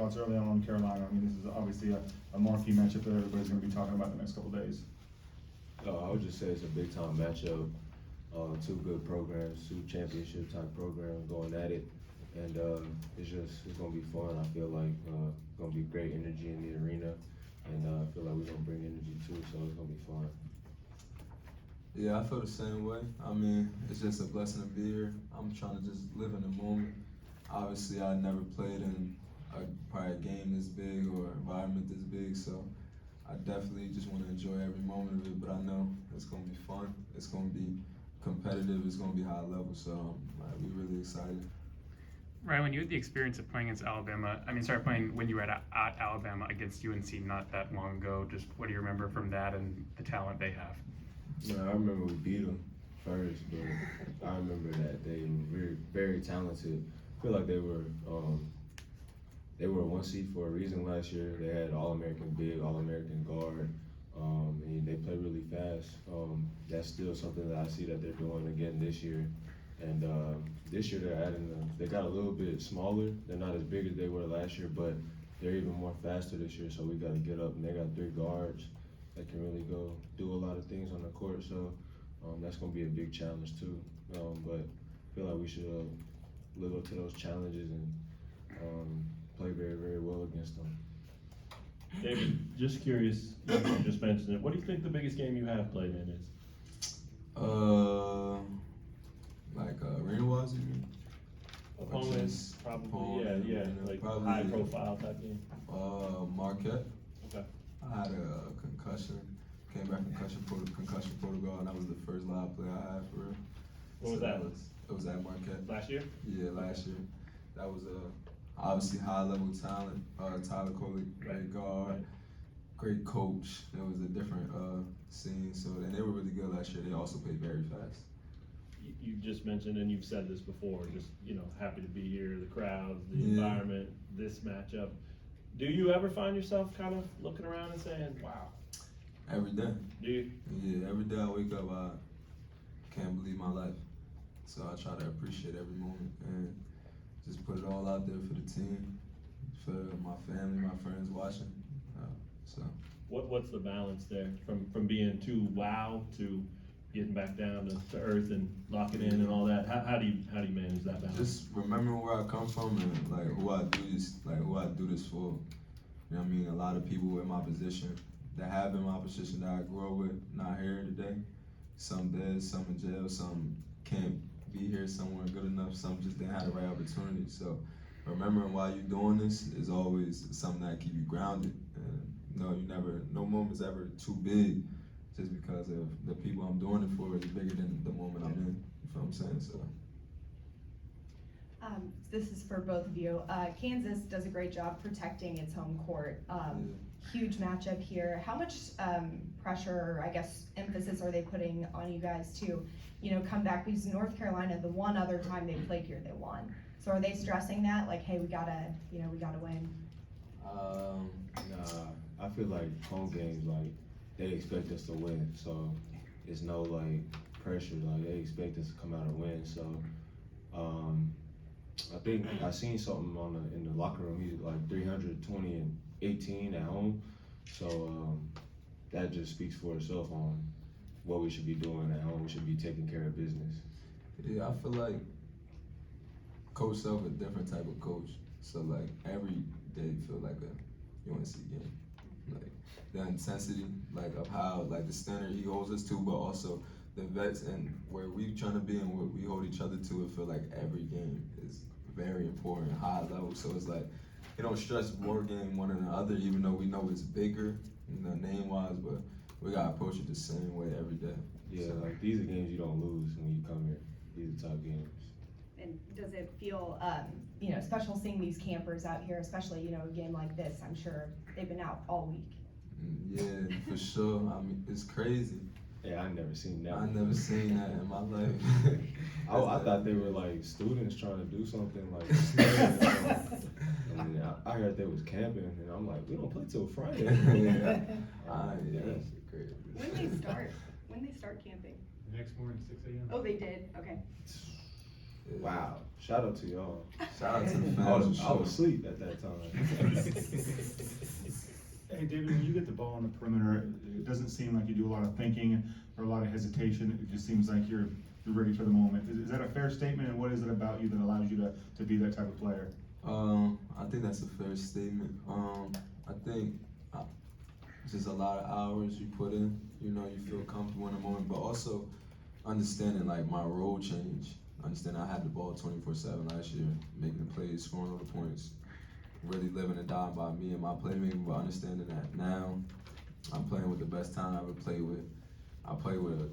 thoughts early on Carolina? I mean, this is obviously a marquee matchup that everybody's going to be talking about the next couple of days. I would just say it's a big time matchup. Two good programs, two championship type programs going at it, and it's gonna be fun. I feel like gonna be great energy in the arena, and I feel like we're gonna bring energy too, so it's gonna be fun. Yeah, I feel the same way. I mean, it's just a blessing to be here. I'm trying to just live in the moment. Obviously, I never played in probably a game this big or environment this big, so I definitely just want to enjoy every moment of it. But I know it's gonna be fun. It's gonna be competitive. It's gonna be high level. So we're really excited. Rylan, you had the experience of playing against Alabama. I mean, started playing when you were at Alabama against UNC not that long ago. Just what do you remember from that and the talent they have? Yeah, I remember we beat them first, but I remember that they were very, very talented. I feel like they were a 1 seed for a reason last year. They had All-American big, All-American guard, and they play really fast. That's still something that I see that they're doing again this year. And this year they're adding they got a little bit smaller. They're not as big as they were last year, but they're even more faster this year. So we got to get up. And they got 3 guards that can really go do a lot of things on the court. So that's going to be a big challenge too. But I feel like we should live up to those challenges and play very, very well against them. David, just curious, you just mentioned it. What do you think the biggest game you have played in is? Like arena-wise, you mean? Opponents, probably, opponent, yeah, you know, like probably, high profile type game. Marquette. Okay. I had a concussion. Came back concussion protocol, and that was the first live play I had for real. What was that? It was at Marquette. Last year? Yeah, last year. That was obviously high level talent. Tyler Coit, great guard, Right. great coach. It was a different scene. So and they were really good last year. They also played very fast. You just mentioned, and you've said this before, just, happy to be here, the crowds, the Yeah. environment, this matchup. Do you ever find yourself kind of looking around and saying, wow? Every day. Do you? Yeah, every day I wake up, I can't believe my life. So I try to appreciate every moment and just put it all out there for the team, for my family, my friends watching. So What's the balance there from being too wow to getting back down to earth and locking in and all that? How do you manage that balance? just remembering where I come from and like who I do this for. You know what I mean? A lot of people in my position that have been in my position that I grew up with, not here today. Some dead, some in jail, some can't be here somewhere good enough, some just didn't have the right opportunity. So remembering why you're doing this is always something that keep you grounded. And no moment's ever too big just because of the people I'm doing it for is bigger than the moment I'm in. You feel what I'm saying? So. This is for both of you. Kansas does a great job protecting its home court. Huge matchup here. How much pressure, or I guess emphasis, are they putting on you guys to, come back? Because North Carolina, the one other time they played here, they won. So are they stressing that, like, hey, we gotta win? Nah, I feel like home games, like they expect us to win, so it's no like pressure. Like they expect us to come out and win. So I think I seen something in the locker room. He's like 320 and 18 at home. So that just speaks for itself on what we should be doing at home. We should be taking care of business. Yeah, I feel like Coach Self a different type of coach. So like every day feel like a UNC game. Like the intensity, like of how like the standard he holds us to, but also the vets and where we trying to be and what we hold each other to. It feel like every game is very important, high level. So it's like you don't stress more game one than the other, even though we know it's bigger, name wise, but we gotta approach it the same way every day. Yeah, So, like these are games you don't lose when you come here. These are tough games. And does it feel, special seeing these campers out here, especially, a game like this? I'm sure they've been out all week. yeah, for sure. I mean, it's crazy. Yeah, I never seen that. I never seen that in my life. I thought they were like students trying to do something like. And I heard they was camping, and I'm like, we don't play till Friday. Yeah, that's crazy. When they start camping? Next morning, 6 a.m. Oh, they did? Okay. Wow! Shout out to y'all. Shout out to the I fans. was asleep at that time. Hey, David, when you get the ball on the perimeter, it doesn't seem like you do a lot of thinking or a lot of hesitation. It just seems like you're ready for the moment. Is that a fair statement? And what is it about you that allows you to be that type of player? I think that's a fair statement. I think just a lot of hours you put in. You know, you feel comfortable in the moment, but also understanding like my role change. Understanding I had the ball 24/7 last year, making the plays, scoring all the points, really living and dying by me and my playmaking. But understanding that now, I'm playing with the best talent I ever played with. I play with a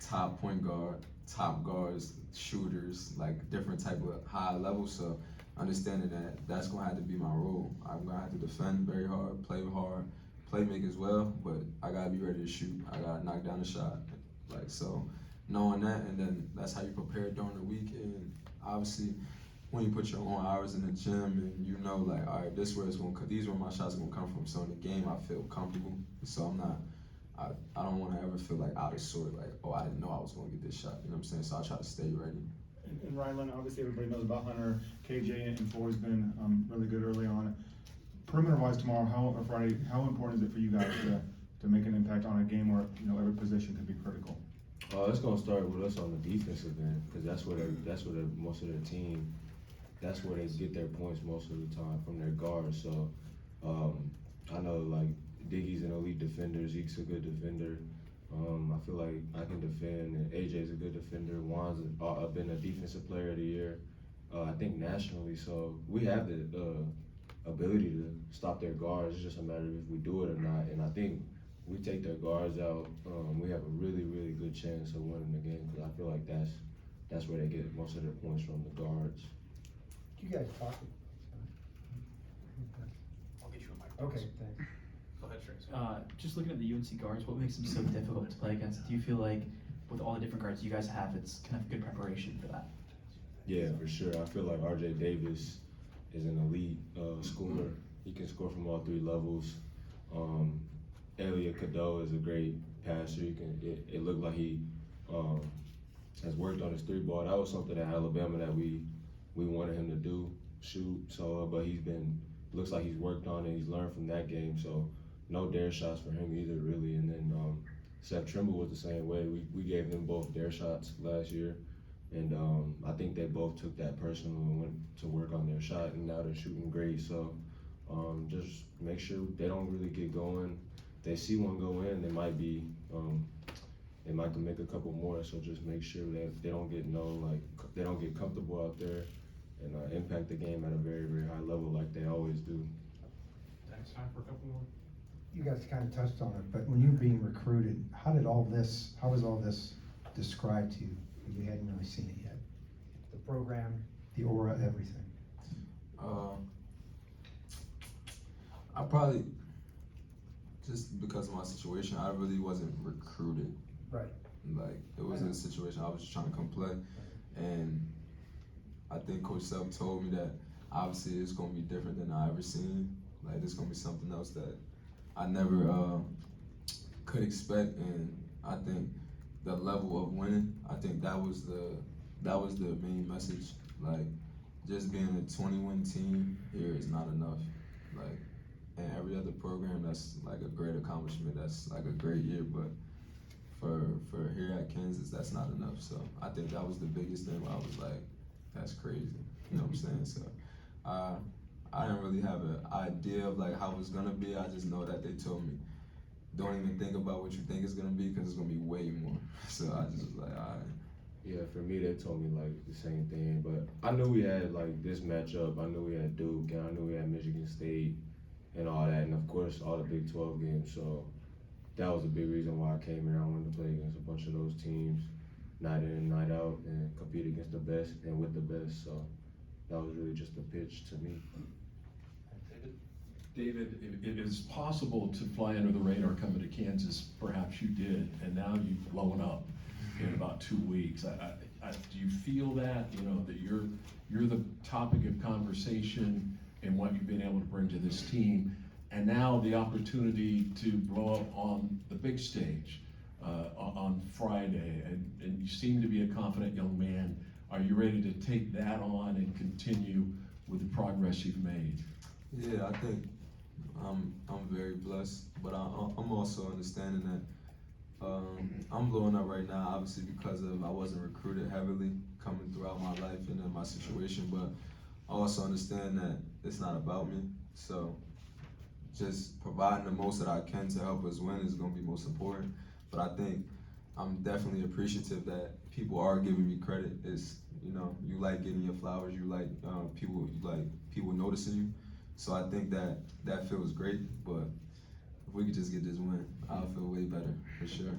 top point guard, top guards, shooters, like different type of high levels. So understanding that that's gonna have to be my role. I'm gonna have to defend very hard, play make as well, but I gotta be ready to shoot. I gotta knock down the shot. Like, so knowing that, and then that's how you prepare during the week. And obviously when you put your own hours in the gym and you know like, all right, this is where it's gonna, these are where my shots are gonna come from. So in the game I feel comfortable. So I'm not, I don't wanna ever feel like out of sort, like, oh, I didn't know I was gonna get this shot. You know what I'm saying? So I try to stay ready. And Rylan, obviously everybody knows about Hunter. KJ and Four's been really good early on. Perimeter-wise tomorrow, or Friday, how important is it for you guys to make an impact on a game where, you know, every position could be critical? It's gonna start with us on the defensive end, because that's where most of their team, that's where they get their points most of the time, from their guards. So I know like Diggy's an elite defender, Zeke's a good defender. I feel like I can defend, and AJ's a good defender. Juan's been a defensive player of the year, I think nationally. So we have the ability to stop their guards. It's just a matter of if we do it or not. And I think we take their guards out, we have a really, really good chance of winning the game, because I feel like that's where they get most of their points from, the guards. You guys talking? I'll get you a mic. Okay, thanks. Go ahead, Trace. Just looking at the UNC guards, what makes them so difficult to play against? Do you feel like with all the different guards you guys have, it's kind of good preparation for that? Yeah, for sure. I feel like RJ Davis is an elite scorer. He can score from all three levels. Elliot Cadeau is a great passer. It looked like he has worked on his three ball. That was something at Alabama that we wanted him to do, shoot. So, but looks like he's worked on it. He's learned from that game. So, no dare shots for him either, really. And then Seth Trimble was the same way. We gave them both dare shots last year, and I think they both took that personal and went to work on their shot, and now they're shooting great. So, just make sure they don't really get going. If they see one go in, they might make a couple more. So just make sure that they don't get comfortable out there and impact the game at a very, very high level like they always do. Thanks. Time for a couple more. You guys kind of touched on it, but when you were being recruited, how was all this described to you? You hadn't really seen it yet. The program, the aura, everything. I probably, just because of my situation, I really wasn't recruited. Right. Like, it wasn't a situation, I was just trying to come play. And I think Coach Self told me that obviously it's gonna be different than I ever seen. Like, it's gonna be something else that I never could expect. And I think the level of winning, I think that was the main message. Like, just being a 20-win team here is not enough. Like, and every other program, that's like a great accomplishment. That's like a great year, but for here at Kansas, that's not enough. So I think that was the biggest thing where I was like, that's crazy. You know what I'm saying? So I didn't really have an idea of like how it's gonna be. I just know that they told me, don't even think about what you think it's gonna be, because it's gonna be way more. So I just was like, all right. Yeah, for me, they told me like the same thing, but I knew we had like this matchup. I knew we had Duke, and I knew we had Michigan State and all that, and of course all the Big 12 games. So that was a big reason why I came here. I wanted to play against a bunch of those teams, night in and night out, and compete against the best and with the best. So that was really just a pitch to me. David. David, it is possible to fly under the radar coming to Kansas. Perhaps you did, and now you've blown up in about 2 weeks. Do you feel that, you know, that you're the topic of conversation in what you've been able to bring to this team, and now the opportunity to blow up on the big stage on Friday, and you seem to be a confident young man. Are you ready to take that on and continue with the progress you've made? Yeah, I think I'm very blessed, but I'm also understanding that I'm blowing up right now, obviously because of I wasn't recruited heavily coming throughout my life and in my situation, but I also understand that it's not about me. So just providing the most that I can to help us win is going to be most important. But I think I'm definitely appreciative that people are giving me credit. It's, you know, you like getting your flowers, you like people noticing you. So I think that feels great. But if we could just get this win, I'll feel way better for sure.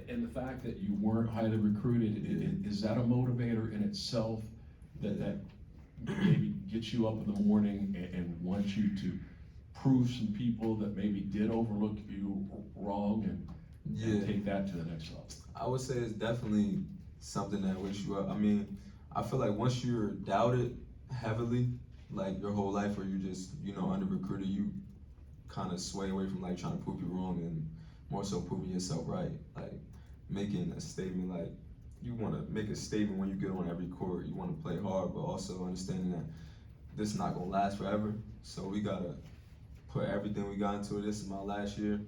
And the fact that you weren't highly recruited, is that a motivator in itself that maybe gets you up in the morning and wants you to prove some people that maybe did overlook you wrong and take that to the next level? I would say it's definitely something that wakes you up. I mean, I feel like once you're doubted heavily, like your whole life, or you just, you know, under recruited, you kind of sway away from like trying to prove you wrong and more so proving yourself right. Like making a statement, like you want to make a statement when you get on every court. You want to play hard, but also understanding that this is not gonna last forever. So we gotta put everything we got into it. This is my last year,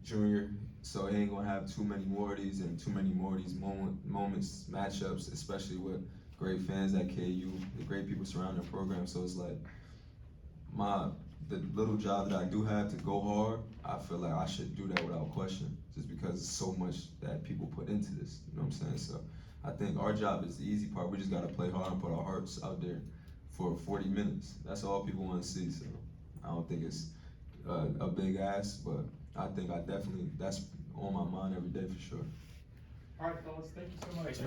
junior, so it ain't gonna have too many more of these and too many more of these moments, matchups, especially with great fans at KU, the great people surrounding the program. So it's like the little job that I do have to go hard, I feel like I should do that without question, just because it's so much that people put into this, you know what I'm saying? So I think our job is the easy part. We just gotta play hard and put our hearts out there for 40 minutes. That's all people wanna see, so I don't think it's a big ask, but I think that's on my mind every day for sure. All right, fellas, thank you so much.